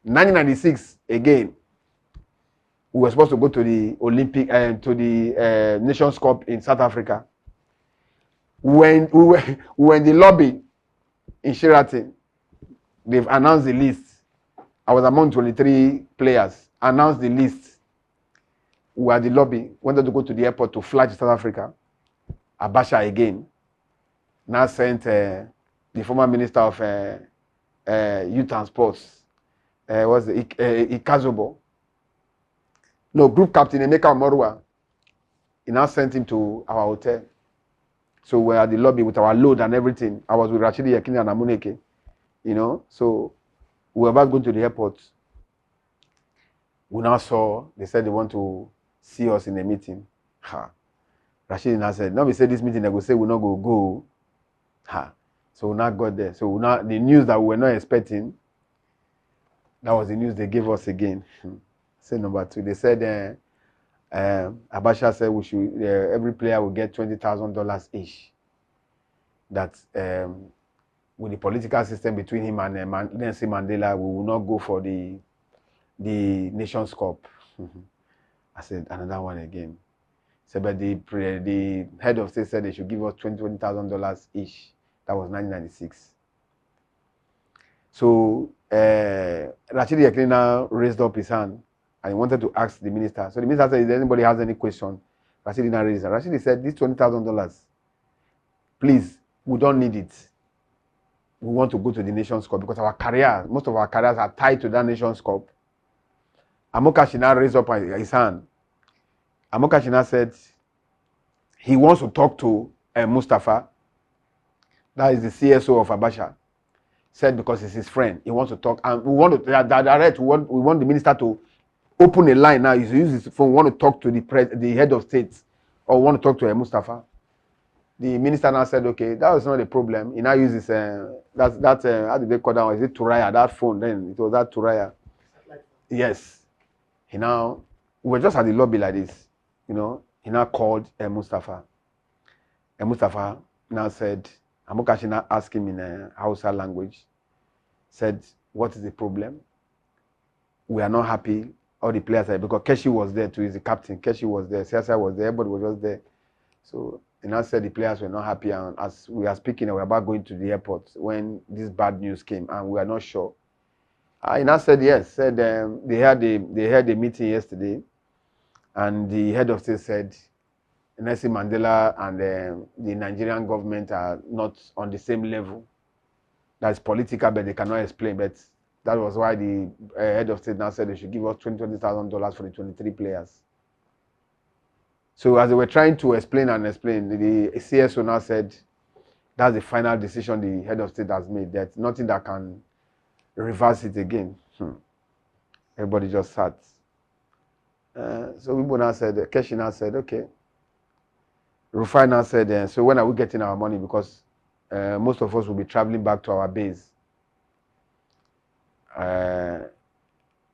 1996 again. We were supposed to go to the Olympic and to the Nations Cup in South Africa. When we were in the lobby in Sheraton, they've announced the list. I was among 23 players. Announced the list. We were at the lobby. Wanted to go to the airport to fly to South Africa. Abacha again. Now sent the former minister of youth and sports. Was Ikazobo. No, group captain Emeka Omorua. He now sent him to our hotel. So we were at the lobby with our load and everything. I was with Rashidi Yakini and Amuneke. You know, so we were about going to the airport. We now saw, they said they want to see us in a meeting. Ha. Rashidi now said, no, we said this meeting, they will say we're not going to go. Ha. So we now got there. So we now, the news that we were not expecting, that was the news they gave us again. Say number 2. They said, Abacha said we should, every player will get $20,000 each. That with the political system between him and Nelson Mandela, we will not go for the Nations Cup. I said, another one again. So, but the head of state said they should give us $20,000 each. That was 1996. So Rashidi Yakini raised up his hand and he wanted to ask the minister. So the minister said, if anybody has any question, Rashidi now raised it. Rashidi said, this $20,000, please, we don't need it. We want to go to the Nations Cup because our career, most of our careers are tied to that Nations Cup. Amokachi now raised up his hand. Amokachi now said he wants to talk to Mustafa. That is the CSO of Abacha. Said because he's his friend, he wants to talk, and we want to direct. We want the minister to open a line now. He uses his phone. We want to talk to the head of state, or want to talk to Mustafa. The minister now said, okay, that was not a problem. He now uses how did they call that one? Is it Turaya? That phone then it was that Turaya. Yes. We were just at the lobby like this, you know. He now called Mustafa. And Mustafa now said, Amokachi now asked him in a Hausa language, said, what is the problem? We are not happy. All the players are, because Keshi was there too, he's the captain. Keshi was there, Siasa was there, everybody was just there. So he now said the players were not happy, and as we are speaking, we were about going to the airport when this bad news came, and we are not sure. He now said yes, said they had a meeting yesterday, and the head of state said Nelson Mandela and the Nigerian government are not on the same level. That's political, but they cannot explain. But that was why the head of state now said they should give us $20,000 for the 23 players. So as they were trying to explain, the CSO now said that's the final decision the head of state has made. There's nothing that can reverse it again. Everybody just sat. So Wibo now said, Keshi now said, okay. Rufai now said, so when are we getting our money? Because most of us will be traveling back to our base.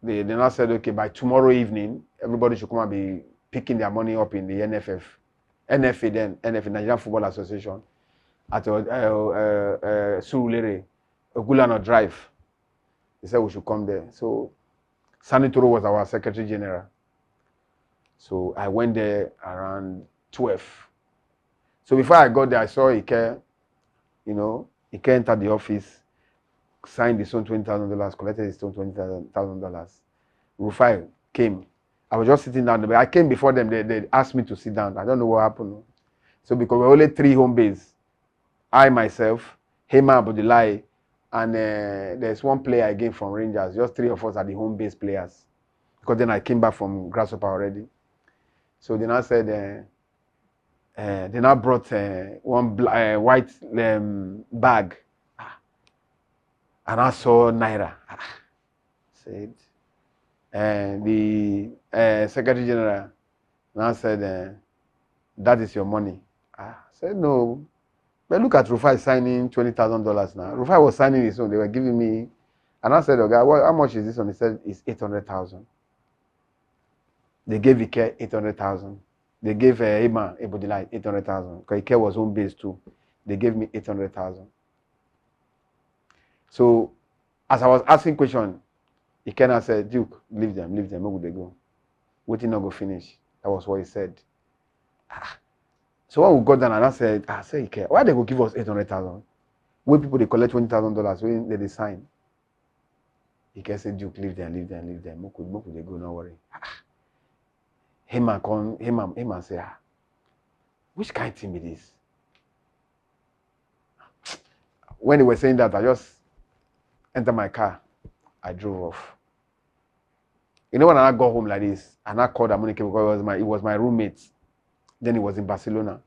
They now said, okay, by tomorrow evening, everybody should come and be picking their money up in the NFA, Nigerian Football Association, at Surulere, Ogulano Drive. They said we should come there. So Sanitoro was our Secretary General. So I went there around 12. So before I got there, I saw Ike, Ike entered the office, signed his own $20,000, collected his own $20,000. Rufai came. I was just sitting down, but I came before them. They asked me to sit down. I don't know what happened. So because we're only 3 home base, I myself, Hema Abudulai, and there's one player again from Rangers. Just 3 of us are the home base players. Because then I came back from Grasshopper already. So they now said, they now brought one white bag. And I saw Naira. Said, and the Secretary General now said, that is your money. I said, no. But look at Rufai signing $20,000 now. Rufai was signing his own. They were giving me. And I said, okay, how much is this one? He said, it's 800,000. They gave Ike 800,000. They gave Hema Ebodilai 800,000. Because Ike was home base too. They gave me 800,000. So, as I was asking question, He came and said, Duke, leave them, where would they go? Waiting not go finish. That was what he said. So when we got down and I said, Ike, why they go give us 800,000? When people they collect $20,000 when they sign. Ike said, Duke, leave them. Where could they go? No worry. Him and say, which kind of thing it is? When they were saying that, I just entered my car. I drove off. You know when I got home like this, and I called Amunike because it was my roommate. Then he was in Barcelona.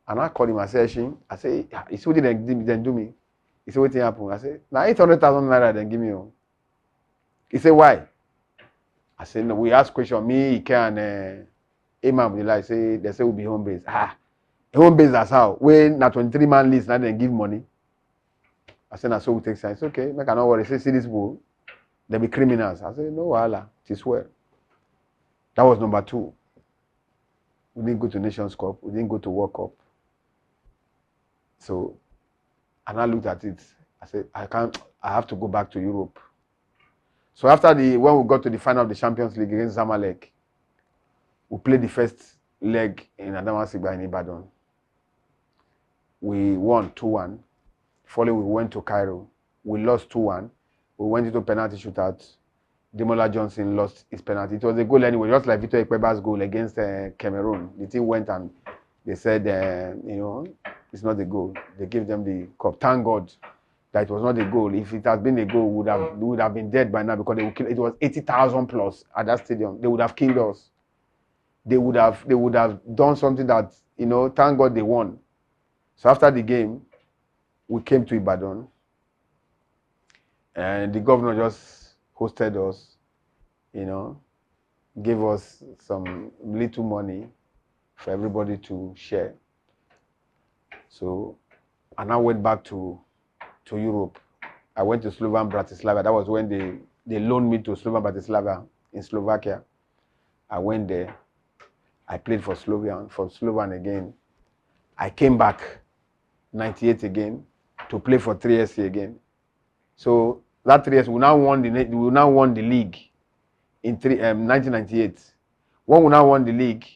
And I called him, I said, he said, what did they do me? He said, what thing happened? I said, now 800,000 naira, then give me. He said, why? I said, no, we asked question, me, Ike, and Imam, they say we'll be home base. Home base, that's how. When na 23-man list, now they give money. I said, so we take sign. It's okay, make no worry. Say, see this bull, they be criminals. I said, no, Allah, it is well. That was number 2. We didn't go to Nations Cup. We didn't go to World Cup. So, and I looked at it. I said, I have to go back to Europe. So after when we got to the final of the Champions League against Zamalek, we played the first leg in Adamasingba in Ibadan. We won 2-1. Following, we went to Cairo. We lost 2-1. We went into penalty shootout. Demola Johnson lost his penalty. It was a goal anyway, just like Victor Ikpeba's goal against Cameroon. The team went and they said, it's not a goal. They gave them the cup. Thank God that it was not a goal. If it had been a goal, we would have been dead by now because it was 80,000 plus at that stadium. They would have killed us. They would have done something that, thank God they won. So after the game, we came to Ibadan. And the governor just hosted us, gave us some little money for everybody to share. So, and I went back to Europe. I went to Slovan Bratislava. That was when they loaned me to Slovan Bratislava in Slovakia. I went there. I played for Slovan again. I came back 98 again to play for 3SC again. So that 3SC, we now won the league in 1998. When we now won the league,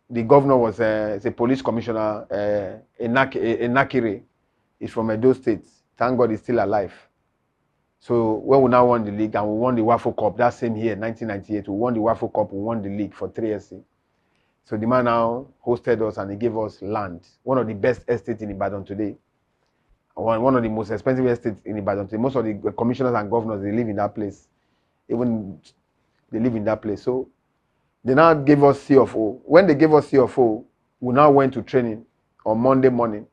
the governor was a police commissioner, Enakire. He's from Edo State. Thank God he's still alive. So when we now won the league and we won the Waffle Cup, that same year, 1998, we won the Waffle Cup, we won the league for 3SC. So the man now hosted us and he gave us land. One of the best estates in Ibadan today. One of the most expensive estates in Ibadan today. Most of the commissioners and governors, they live in that place. Even they live in that place. So they now gave us CFO. When they gave us CFO, we now went to training on Monday morning.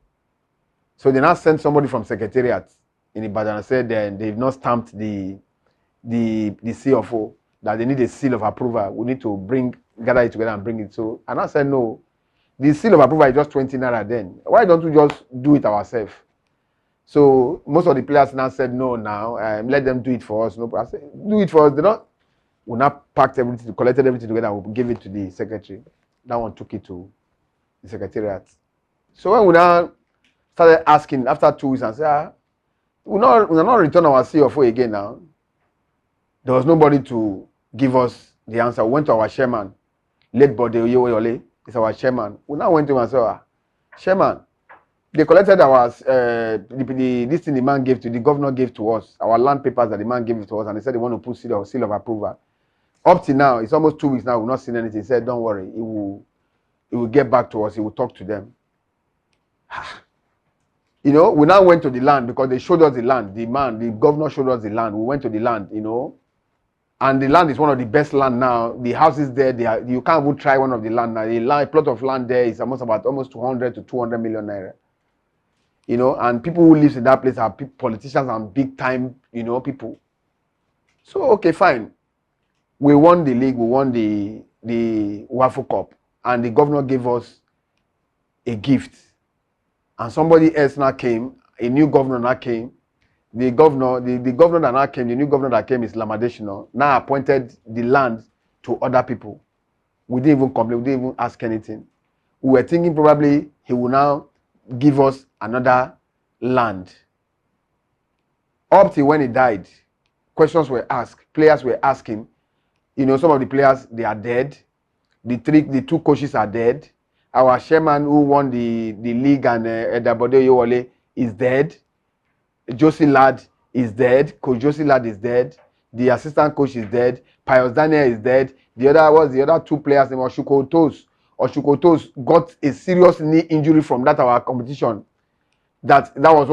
So they now sent somebody from Secretariat in Ibadan and said they've not stamped the CFO, that they need a seal of approval. We need to gather it together and bring it. So, and I said, no, the seal of approval is just 20 naira then. Why don't we just do it ourselves? So most of the players now said, no, now, let them do it for us. No, I said, do it for us. They don't. We now packed everything, collected everything together, and we gave it to the secretary. That one took it to the Secretariat. So when we now started asking after 2 weeks and said, we'll not return our CFO again now. There was nobody to give us the answer. We went to our chairman, late Bode Oyewole, is our chairman. We now went to him and said, chairman, they collected our this thing the man gave to the governor gave to us, our land papers that the man gave to us, and they said they want to put seal of approval. Up to now, it's almost 2 weeks now, we've not seen anything. He said, don't worry, he will get back to us, he will talk to them. We now went to the land because they showed us the land. The governor showed us the land. We went to the land, and the land is one of the best land now. The houses there, you can't even try one of the land now. A plot of land there is almost 200 to 200 million naira. And people who live in that place are politicians and big time, people. So, okay, fine. We won the league, we won the Waffle Cup, and the governor gave us a gift. And somebody else now came, a new governor now came. The governor that now came, the new governor that came is Lamadeshino, now appointed the land to other people. We didn't even complain, we didn't even ask anything. We were thinking probably he will now give us another land. Up till when he died, questions were asked. Players were asking. You know, some of the players, they are dead. The two coaches are dead. Our chairman who won the league and Edabode Yewole is dead. Josie Ladd is dead. Coach Josie Ladd is dead. The assistant coach is dead. Pius Daniel is dead. The other two players, Oshukotos got a serious knee injury from that our competition. That was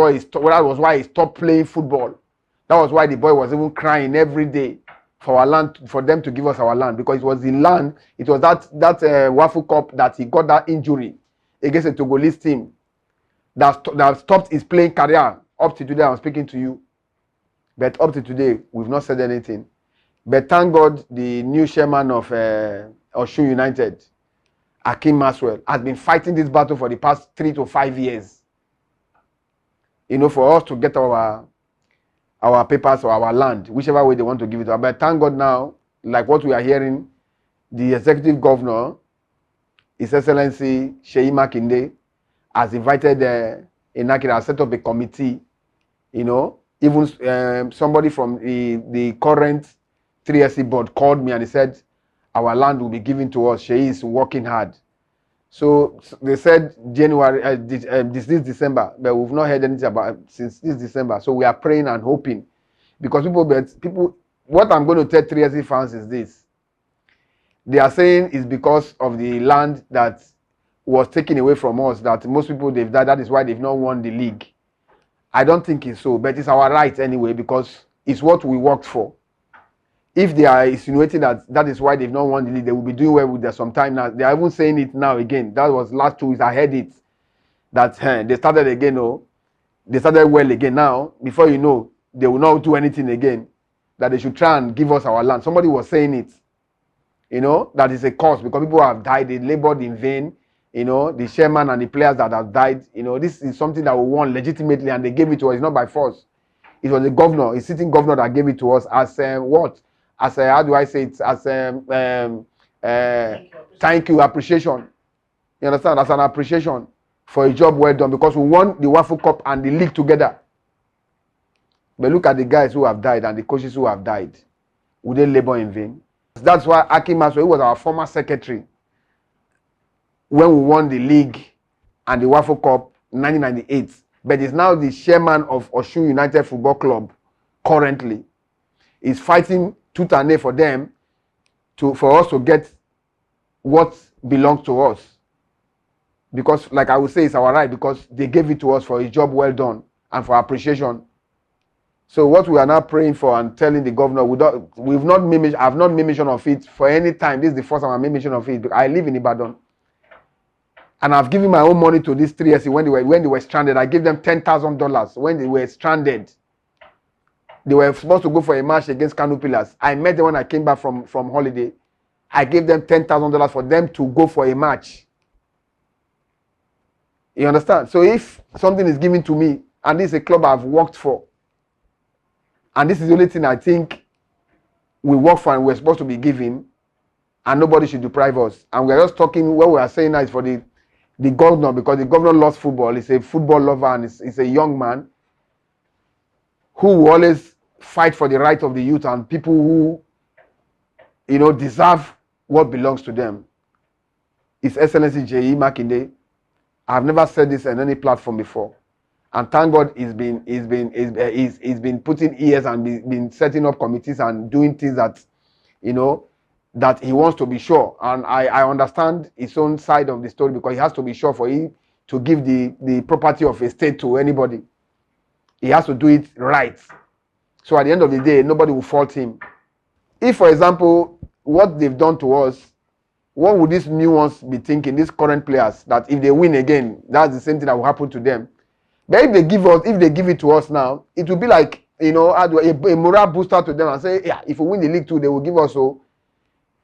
why he stopped playing football. That was why the boy was even crying every day for our land, for them to give us our land, because it was the land. It was that Waffle Cup that he got that injury against a Togolese team that stopped his playing career. Up to today, I'm speaking to you. But up to today, we've not said anything. But thank God, the new chairman of Osun United, Akim Maswell, has been fighting this battle for the past 3 to 5 years. You know, for us to get our papers or our land, whichever way they want to give it to us. But thank God now, like what we are hearing, the executive governor, His Excellency Sheyi Makinde, has invited Enakira, has set up a committee. You know, even somebody from the current 3SC board called me and he said, our land will be given to us. Sheyi is working hard. So they said January, this December, but we've not heard anything about it since this December. So we are praying and hoping, because people. What I'm going to tell 3SC fans is this: they are saying it's because of the land that was taken away from us that most people they've died. That is why they've not won the league. I don't think it's so, but it's our right anyway, because it's what we worked for. If they are insinuating that is why they've not won the league, they will be doing well with their some time now. They are even saying it now again. That was last 2 weeks. I heard it. That they started again. Oh, they started well again now. Before you know, they will not do anything again. That they should try and give us our land. Somebody was saying it. You know, that is a cause because people have died. They labored in vain. You know, the chairman and the players that have died. You know, this is something that we won legitimately, and they gave it to us. It's not by force. It was the governor, a sitting governor, that gave it to us as what? As how do I say it? As thank you, appreciation. You understand? As an appreciation for a job well done, because we won the Waffle Cup and the league together. But look at the guys who have died and the coaches who have died. Would they labor in vain? That's why Akim Maswell, who was our former secretary, when we won the league and the Waffle Cup 1998, but is now the chairman of Osun United Football Club currently, is fighting tooth and nail for them for us to get what belongs to us. Because, like I would say, it's our right, because they gave it to us for a job well done and for appreciation. So what we are now praying for and telling the governor, I've not made mention of it for any time. This is the first time I made mention of it. I live in Ibadan. And I've given my own money to these 3SC when they were stranded. I gave them $10,000 when they were stranded. They were supposed to go for a match against Kano Pillars. I met them when I came back from holiday. I gave them $10,000 for them to go for a match. You understand? So if something is given to me, and this is a club I've worked for, and this is the only thing I think we work for and we're supposed to be giving, and nobody should deprive us. And we're just talking, what we are saying now is for the governor, because the governor loves football. He's a football lover, and he's a young man who will always fight for the right of the youth and people who, you know, deserve what belongs to them. His Excellency Sheyi Makinde. I've never said this on any platform before, and thank God he's been putting ears and been setting up committees and doing things that, you know, that he wants to be sure. And I understand his own side of the story, because he has to be sure for him to give the property of a state to anybody. He has to do it right. So at the end of the day, nobody will fault him. If, for example, what they've done to us, what would these new ones be thinking, these current players, that if they win again, that's the same thing that will happen to them? But if they give it to us now, it will be like, you know, a morale booster to them and say, yeah, if we win the league too, they will give us. So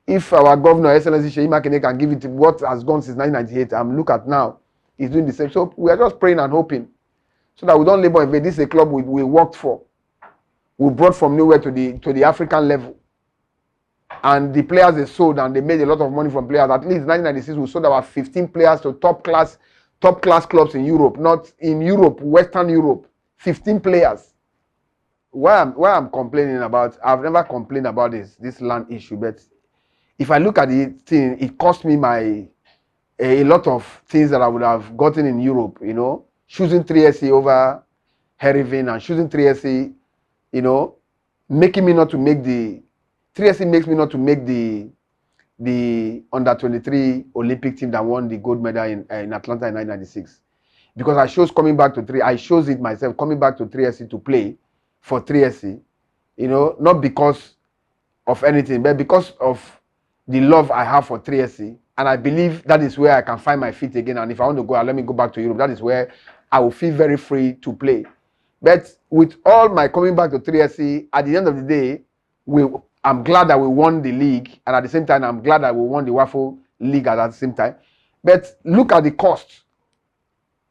if our governor, Excellency Sheyi Makinde, can give it to what has gone since 1998, and look at now, he's doing the same. So we are just praying and hoping, so that we don't labor in vain. This is a club we worked for. We brought from nowhere to the African level. And the players they sold, and they made a lot of money from players. At least in 1996, we sold about 15 players to top class clubs in Europe. Not in Europe, Western Europe. 15 players. why I'm complaining about, I've never complained about this land issue, but if I look at the thing, it cost me a lot of things that I would have gotten in Europe, you know, choosing 3SC over Herivin and choosing 3SC, you know, making me not to make the 3SC makes me not to make the under 23 Olympic team that won the gold medal in Atlanta in 1996. Because I chose coming back to I chose it myself, coming back to 3SC to play for 3SC, you know, not because of anything, but because of the love I have for 3SC. And I believe that is where I can find my feet again. And if I want to go, let me go back to Europe. That is where I will feel very free to play. But with all my coming back to 3SC, at the end of the day, I'm glad that we won the league. And at the same time, I'm glad that we won the Waffle League at the same time. But look at the cost.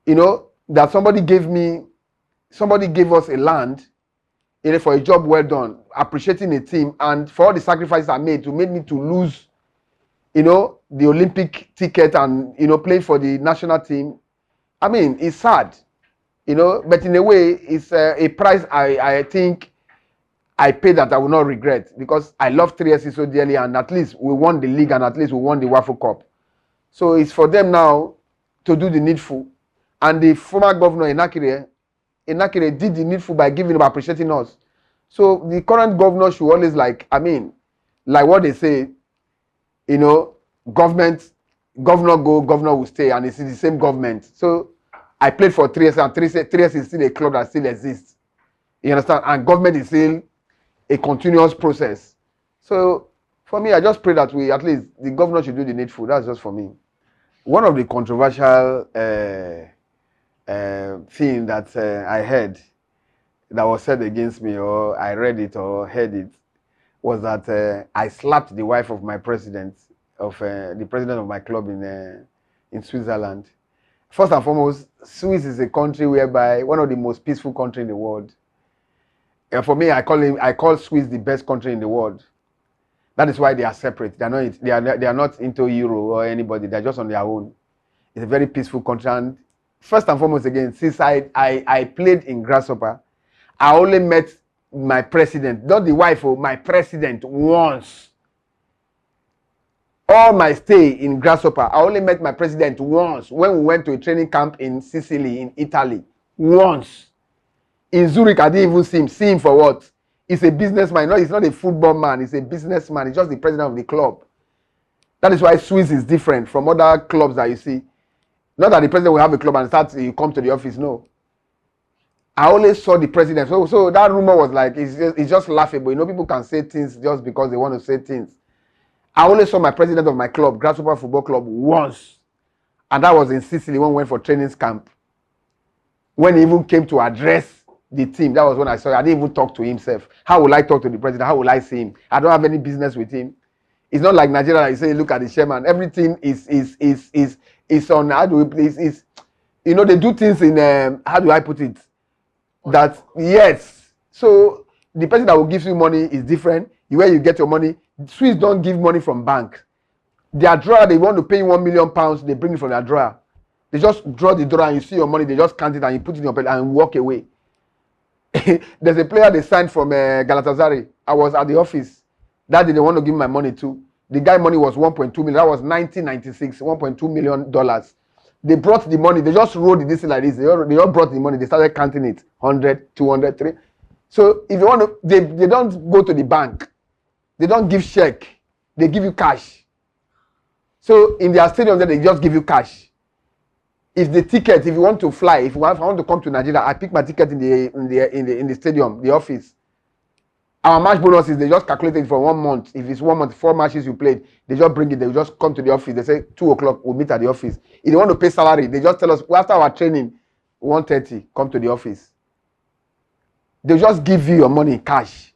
You know, that somebody gave us a land, you know, for a job well done, appreciating a team, and for all the sacrifices I made me to lose, you know, the Olympic ticket and, you know, play for the national team. I mean, it's sad, you know, but in a way, it's a price I think I paid that I will not regret, because I love 3SC so dearly, and at least we won the league and at least we won the Waffle Cup. So it's for them now to do the needful. And the former governor, Inakire did the needful by appreciating us. So the current governor should always, like what they say, you know, governor go, governor will stay, and it's the same government. So I played for 3SC, and 3SC is still a club that still exists. You understand? And government is still a continuous process. So for me, I just pray that at least the governor should do the needful. That's just for me. One of the controversial thing that I heard that was said against me, or I read it or heard it, was that I slapped the wife of my president, the president of my club in Switzerland. First and foremost, Swiss is a country whereby one of the most peaceful country in the world. For me, I call Swiss the best country in the world. That is why they are separate. They are not into Euro or anybody. They are just on their own. It's a very peaceful country. And first and foremost, again, since I played in Grasshopper, I only met my president, not the wife of my president, once. All my stay in Grasshopper, I only met my president once when we went to a training camp in Sicily, in Italy. Once. In Zurich, I didn't even see him for what? He's a businessman. No, he's not a football man. He's a businessman. He's just the president of the club. That is why Swiss is different from other clubs that you see. Not that the president will have a club and you come to the office. No. I always saw the president. So that rumor was like, it's just laughable. You know, people can say things just because they want to say things. I only saw my president of my club, Grasshopper Football Club, once. And that was in Sicily when we went for training camp. When he even came to address the team, that was when I saw him. I didn't even talk to himself. How will I talk to the president? How will I see him? I don't have any business with him. It's not like Nigeria that you say, look at the chairman. Everything is on, how do we please, you know, they do things in, how do I put it? That, yes. So the person that will give you money is different. Where you get your money, Swiss don't give money from bank. Their drawer, they want to pay you £1 million, they bring it from their drawer. They just draw the drawer and you see your money, they just count it and you put it in your pocket and walk away. There's a player they signed from Galatasaray. I was at the office. That day they want to give me my money too. The guy money was 1.2 million. That was 1996, $1.2 million. They brought the money. They just rolled this like this. They all brought the money. They started counting it. 100, 200, 300. So if you want to, they don't go to the bank. They don't give check. They give you cash. So in their stadium, they just give you cash. If the ticket, if you want to fly, if I want to come to Nigeria, I pick my ticket in the stadium, the office. Our match bonuses, they just calculate it for 1 month. If it's 1 month, 4 matches you played, they just bring it. They just come to the office. They say 2 o'clock, we'll meet at the office. If they want to pay salary, they just tell us after our training, 1:30, come to the office. They just give you your money in cash.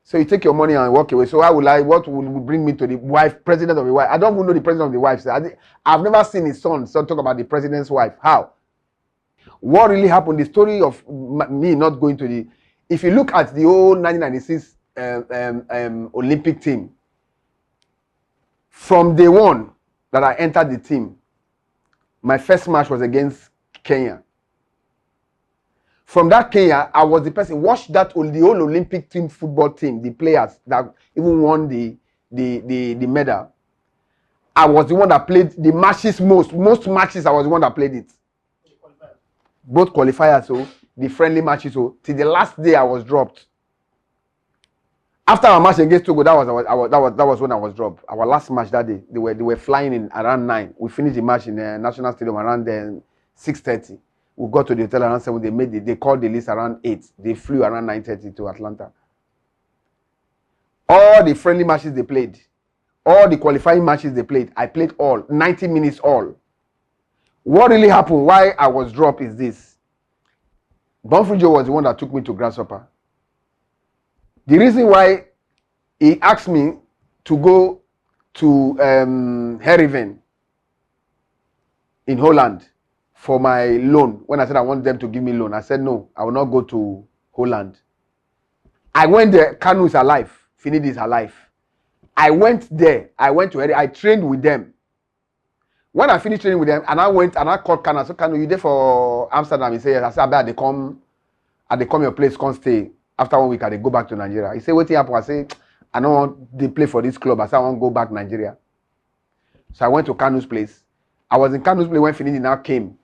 So you take your money and walk away. So what will bring me to the wife, president of the wife? I don't even know the president of the wife. I've never seen his son talk about the president's wife. How? What really happened? The story of me not going to the... If you look at the old 1996 Olympic team, from day one that I entered the team, my first match was against Kenya. From that Kenya, I was the person. Watch that the whole Olympic team football team, the players that even won the medal. I was the one that played the matches most matches. I was the one that played it. Both qualifiers, so the friendly matches, so till the last day I was dropped. After our match against Togo, that was when I was dropped. Our last match that day, they were flying in around 9. We finished the match in the National Stadium around 6:30. We got to the hotel around 7. They called the list around 8. They flew around 9:30 to Atlanta. All the friendly matches they played, all the qualifying matches they played, I played all 90 minutes all. What really happened? Why I was dropped is this. Bonfrijo was the one that took me to Grasshopper. The reason why he asked me to go to Heerenveen in Holland for my loan, when I said I want them to give me loan, I said no, I will not go to Holland. I went there. Kanu is alive. Finidi is alive. I went there. I went to Heerenveen. I trained with them. When I finished training with them, and I went and I called Kanu. I said, Kanu, you there for Amsterdam? He said, yes. I said, I they come your place, come stay. After 1 week, I go back to Nigeria. He said, what happened? I said, I don't want to play for this club. I said, I want to go back to Nigeria. So I went to Kanu's place. I was in Kanu's place when Finidi now came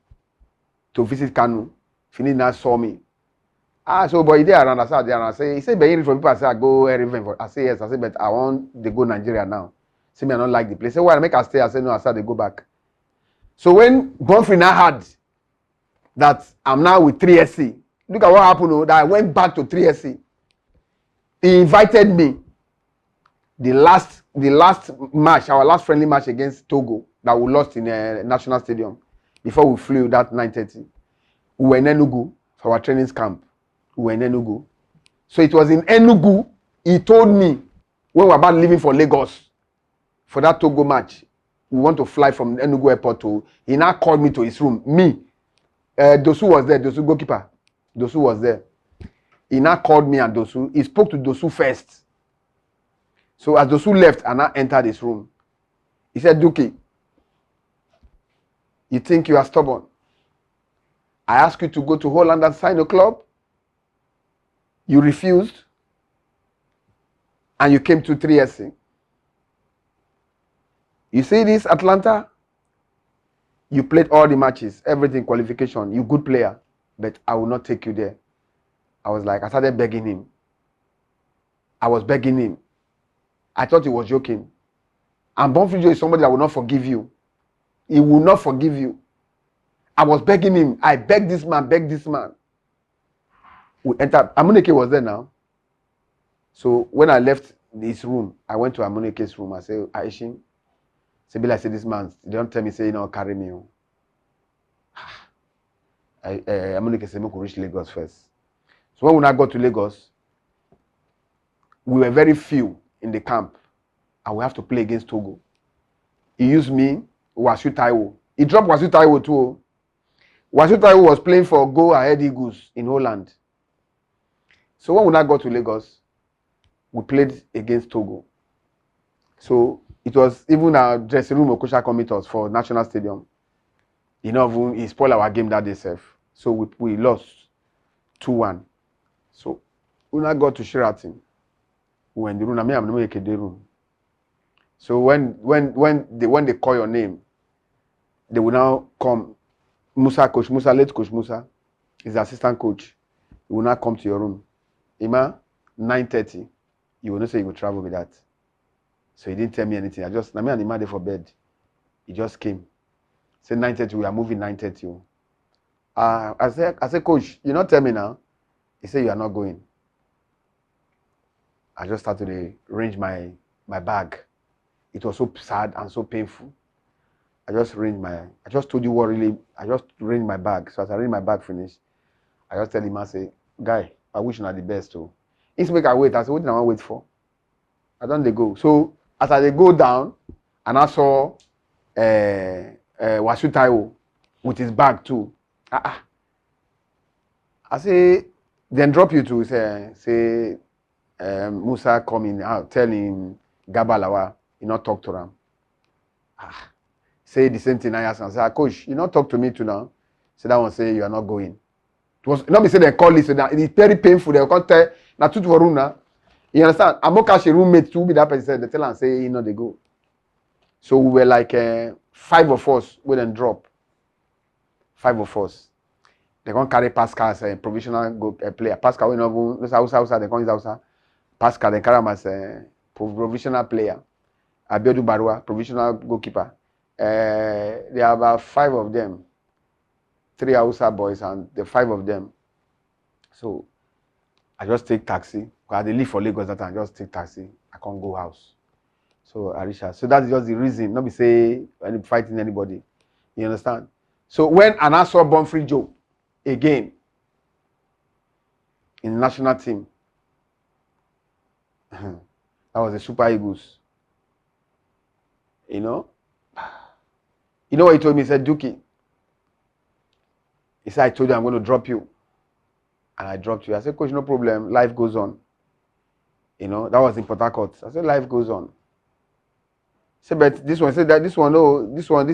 to visit Kanu. Finidi now saw me. So boy, there around. I said, there. And I say, he said, but you from people. I said, I go Heerenveen. I say yes. I said, but I want to go Nigeria now. See me, I don't like the place. He said, well, I make her stay. I said, no. I said, they go back. So when Bonfrey now heard that I'm now with 3SC, look at what happened. That I went back to 3SC. He invited me. The last match, our last friendly match against Togo that we lost in a national stadium before we flew that 9:30. We were in Enugu for our training camp. We were in Enugu. So it was in Enugu. He told me when we were about leaving for Lagos for that Togo match. We want to fly from Enugu airport to. He now called me to his room. Me, Dosu was there. Dosu goalkeeper. Dosu was there. He now called me and Dosu. He spoke to Dosu first. So as Dosu left and I entered his room, he said, Duki, you think you are stubborn? I asked you to go to Holland and sign a club. You refused. And you came to 3SC. You see this Atlanta? You played all the matches, everything, qualification. You good player, but I will not take you there. I started begging him. I was begging him. I thought he was joking. And Bonfrijo is somebody that will not forgive you. He will not forgive you. I was begging him. I begged this man, We entered. Amuneke was there now. So when I left his room, I went to Amuneke's room. I said, Aishin, I said, this man, they don't tell me, say, carry me. Amuneke said, we could reach Lagos first. So when I got to Lagos, we were very few in the camp. And we have to play against Togo. He used me, Wasu Taiwo. He dropped Wasu Taiwo too. Wasu Taiwo was playing for Go Ahead Eagles in Holland. So when I got to Lagos, we played against Togo. So it was even our dressing room Okosha committers for National Stadium. He spoiled our game that day, self. So we lost 2-1. So when I got to Sheraton, we were in the room. I'm not the room. So when they call your name, they will now come. Coach Musa is the assistant coach. He will now come to your room. Ima, 9:30. You will not say you will travel with that. So he didn't tell me anything. Me and Ima there for bed. He just came. Said 9:30, we are moving 9:30. I said, coach, you not tell me now. He said, you are not going. I just started to arrange my bag. It was so sad and so painful. I just told you what really, I just arranged my bag. So as I arranged my bag finished, I just tell him, I say, guy, I wish you are the best too. He's make I wait. I said, what did I wait for? I don't they go. So as I go down, and I saw Wasu Taiwo with his bag too. I say, then drop you to say Musa coming out, tell him Gabalawa, you not talk to him. Say the same thing I asked him. I say, coach, you not talk to me too now. So that one say you are not going. It was not be say they call this, so that it is very painful. They can't tell na two for room now. You understand? Amokashi roommate too be that person said they tell and say they go. So we were like 5 of us when then drop. 5 of us. They can't carry Pascal as a provisional player. Pascal we know they can't use Hausa. Pascal they carry him as a provisional player. Abiodun Barua, provisional goalkeeper. There are about 5 of them. 3 Hausa boys and the 5 of them. So I just take taxi. Because I live for Lagos that time. I just take taxi. I can't go house. So Arisha. So that's just the reason. Not be say fighting anybody. You understand? So when I saw Born Free Joe again in the national team, that was the Super Eagles. You know what he told me? He said, Duki. He said, I told you I'm going to drop you. And I dropped you. I said, Coach, no problem. Life goes on. That was in Port Harcourt. I said, life goes on. He said, but this one, said that this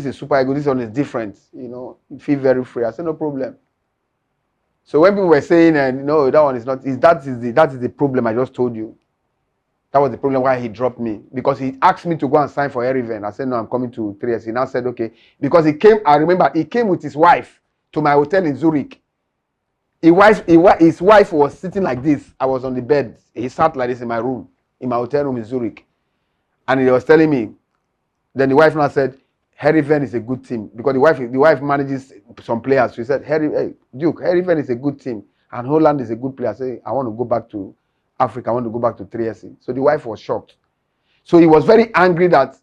is Super Eagles. This one is different. You feel very free. I said, no problem. So when people were saying, no, that one is not, that is the problem I just told you. That was the problem why he dropped me. Because he asked me to go and sign for Eriven. I said, no, I'm coming to 3S. He now said, okay. Because I remember, he came with his wife to my hotel in Zurich. His wife was sitting like this. I was on the bed. He sat like this in my room, in my hotel room in Zurich. And he was telling me, then the wife now said, Eriven is a good team. Because the wife manages some players. She said, Duke, Eriven is a good team. And Holland is a good player. I said, I want to go back to Africa. I want to go back to 3SC. So the wife was shocked. So he was very angry that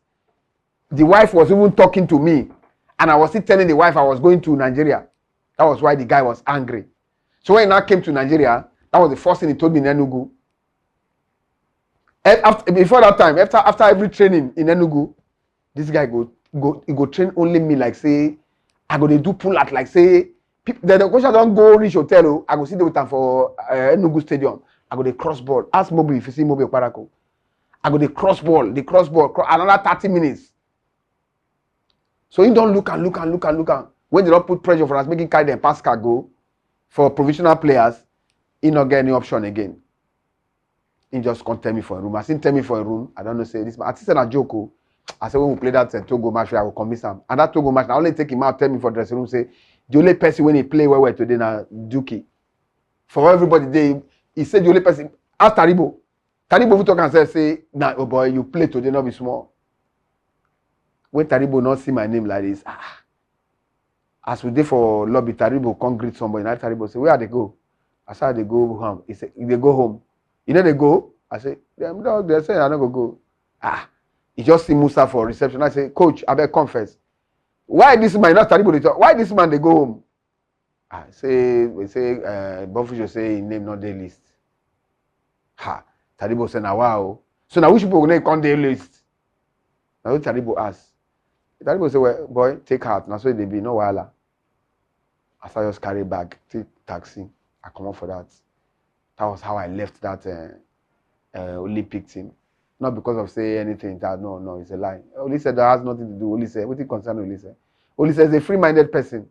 the wife was even talking to me. And I was still telling the wife I was going to Nigeria. That was why the guy was angry. So when I came to Nigeria, that was the first thing he told me in Enugu. Before that time, after every training in Enugu, this guy go train only me like say, I go to do pull out like say, the coach don't go reach hotel. I go sit there with them for Enugu Stadium. I go to cross ball. Ask Mobi if you see Mobi Parako. I go to cross ball, another 30 minutes. So he don't look. When they don't put pressure for us, making carry them Pascal go for provisional players, he not get any option again. He just can't tell me for a room. I still tell me for a room. I don't know say this. I said a joke. I said when we play that Togo match, I will convince him. And that Togo match, I only take him out, tell me for dressing room, say the only person when he play well today now Duki. For everybody, he said the only person. Ask Taribo. Taribo talk and say, nah, oh boy, you play today, not be small. When Taribo not see my name like this, as we did for lobby, Taribo can't greet somebody. Now Taribo say, where they go? I said they go home. He said, they go home. They go? I say, they say I don't go. He just see Musa for reception. I say, Coach, I better confess. Why this man, not Taribo, they talk, why this man they go home? We say, Bonfujo say his name not the list. Taribo say, now wow. So now which people will come the list? Now Taribo ask. Taribo say, well, boy, take heart. Now so they be no wahala. As I just carry bag, take taxi, I come up for that. That was how I left that Olympic team. Not because of say anything that no, it's a lie. Oliseh that has nothing to do. Oliseh, what it concern Oliseh? Oliseh is a free-minded person.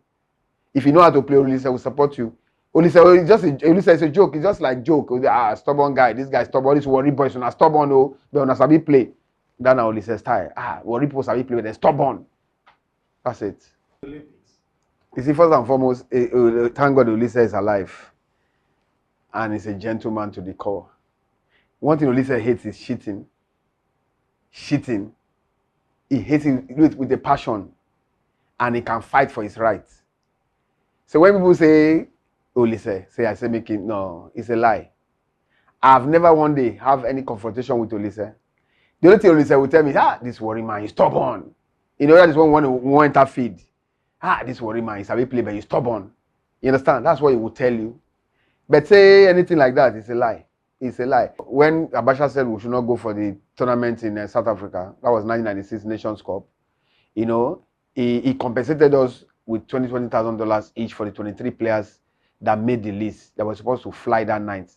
If you know how to play, Oliseh will support you. Oliseh is a joke. It's just like joke. Stubborn guy. This guy stubborn. This worry boys are stubborn. No, they don't sabi play. That's how Oliseh style. Worry people sabi play, but they're stubborn. That's it. You see, first and foremost, thank God Oliseh is alive, and he's a gentleman to the core. One thing Oliseh hates is cheating. He hates it with a passion, and he can fight for his rights. So when people say Oliseh, I say no, it's a lie. I've never one day have any confrontation with Oliseh. The only thing Oliseh will tell me, this worry man, he's stubborn. That is one want enter feed. This worry man, he's a play, but he's stubborn. You understand? That's what he will tell you. But say anything like that, it's a lie. It's a lie. When Abacha said we should not go for the tournament in South Africa, that was 1996 Nations Cup, he compensated us with $20,000 each for the 23 players that made the list that were supposed to fly that night.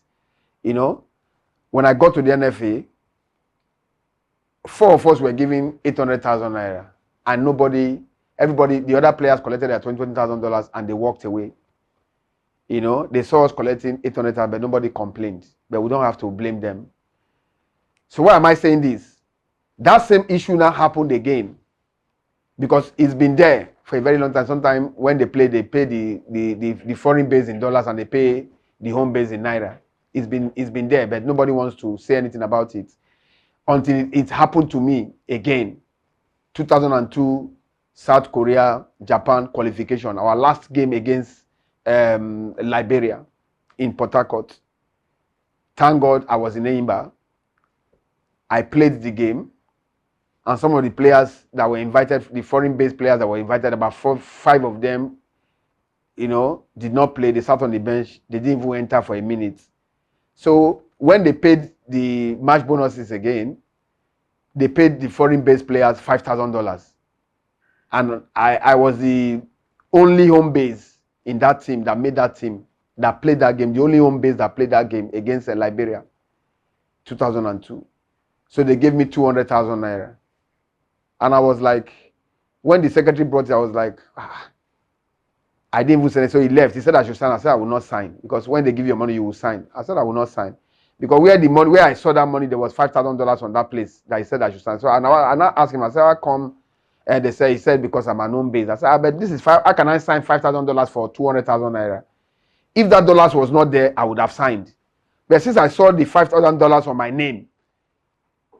When I got to the NFA, 4 of us were given 800,000 naira, and everybody, the other players collected their $20,000 and they walked away. You know, they saw us collecting 800,000, but nobody complained. But we don't have to blame them. So why am I saying this? That same issue now happened again, because it's been there for a very long time. Sometimes when they pay the foreign base in dollars and they pay the home base in naira. It's been there, but nobody wants to say anything about it until it happened to me again. 2002 South Korea Japan qualification, our last game against Liberia in Port Harcourt. Thank God I was in Eimba. I played the game, and some of the players that were invited, the foreign-based players that were invited, about 5 of them, you know, did not play. They sat on the bench. They didn't even enter for a minute. So when they paid the match bonuses again, they paid the foreign-based players $5,000. And I was the only home base in that team that made that team, that played that game, the only home base that played that game against Liberia, 2002. So they gave me 200,000 naira. And I was like, when the secretary brought it, I was like, I didn't even say it. So he left. He said I should sign. I said I will not sign, because when they give you money, you will sign. I said I will not sign, because where I saw that money, there was $5,000 on that place that he said I should sign. So I now asked him. I said, how come? And he said because I'm an home base. I said, but this is how can I sign $5,000 for 200,000 naira? If that dollars was not there, I would have signed. But since I saw the $5,000 on my name,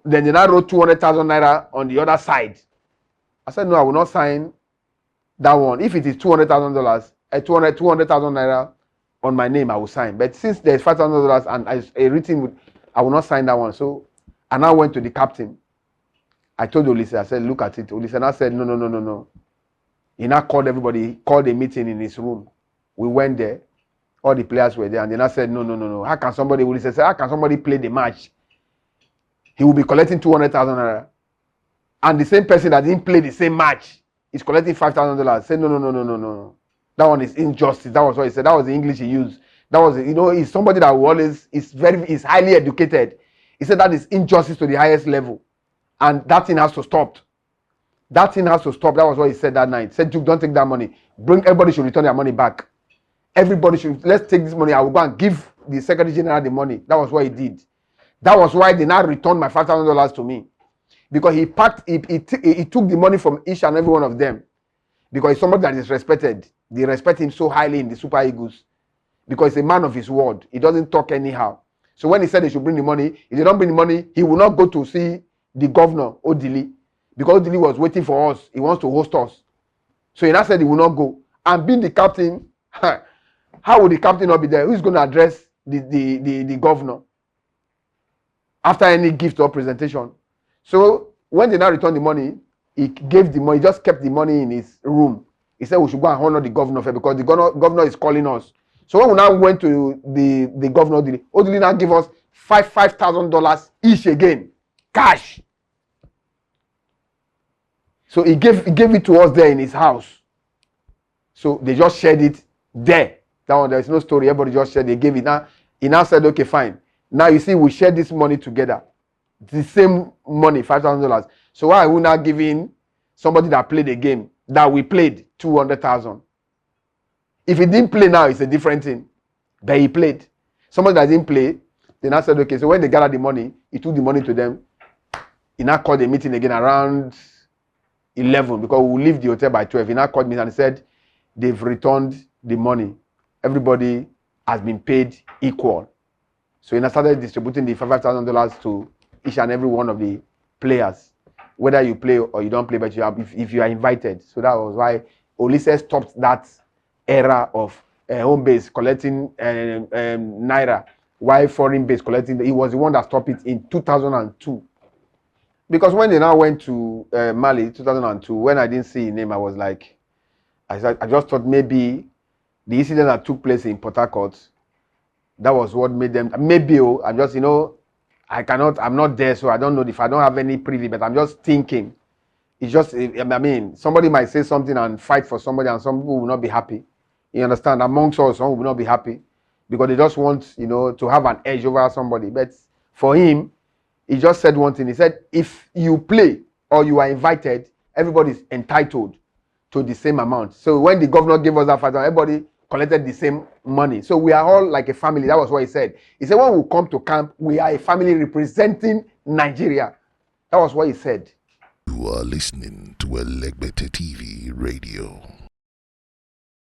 then they now wrote 200,000 naira on the other side. I said, no, I will not sign that one. If it is $200,000, 200,000 naira on my name, I will sign. But since there's $5,000 and a written, I will not sign that one. So I now went to the captain. I told Oliseh, I said, look at it. Oliseh now said, no. He now called everybody, called a meeting in his room. We went there. All the players were there. And they now said, no. How can somebody, Oliseh said, how can somebody play the match? He will be collecting 200,000 naira. And the same person that didn't play the same match is collecting $5,000. Say no. That one is injustice. That was what he said. That was the English he used. That was, he's somebody that will always is highly educated. He said that is injustice to the highest level, and that thing has to stop. That thing has to stop. That was what he said that night. He said, Duke, don't take that money. Everybody should return their money back. Everybody should. Let's take this money. I will go and give the Secretary General the money. That was what he did. That was why they now returned my $5,000 to me. Because he took the money from each and every one of them. Because he's somebody that is respected. They respect him so highly in the Super Eagles. Because he's a man of his word. He doesn't talk anyhow. So when he said they should bring the money, if they don't bring the money, he will not go to see the governor, Odili. Because Odili was waiting for us. He wants to host us. So he now said he will not go. And being the captain, how would the captain not be there? Who's going to address the governor after any gift or presentation? So when they now returned the money, he gave the money, he just kept the money in his room. He said we should go and honor the governor because the governor is calling us. So when we now went to the governor, Odili now gave us $5,000 each again, cash. So he gave it to us there in his house. So they just shared it there. That one, there is no story. Everybody just shared. They gave it. Now he now said, okay, fine. Now you see, we share this money together. The same money, $5,000. So why are we now giving somebody that played a game that we played 200,000? If he didn't play now, it's a different thing. But he played. Somebody that didn't play, they now said, okay, so when they gathered the money, he took the money to them. He now called a meeting again around 11 because we will leave the hotel by 12. He now called me and said, they've returned the money. Everybody has been paid equal. So he now started distributing the $5,000 to each and every one of the players, whether you play or you don't play, but if you are invited. So that was why Oliseh stopped that era of home base collecting naira, while foreign base collecting. He was the one that stopped it in 2002. Because when they now went to Mali, 2002, when I didn't see his name, I was like, I just thought maybe the incident that took place in Port Harcourt, that was what made them, maybe, I'm just, I'm not there, so I don't know if I don't have any privy, but I'm just thinking. It's just, somebody might say something and fight for somebody, and some people will not be happy. You understand? Amongst us, some will not be happy because they just want, to have an edge over somebody. But for him, he just said one thing. He said, if you play or you are invited, everybody is entitled to the same amount. So when the governor gave us that $5,000, everybody collected the same money. So we are all like a family. That was what he said. He said, when we come to camp, we are a family representing Nigeria. That was what he said. You are listening to Elegbete TV Radio.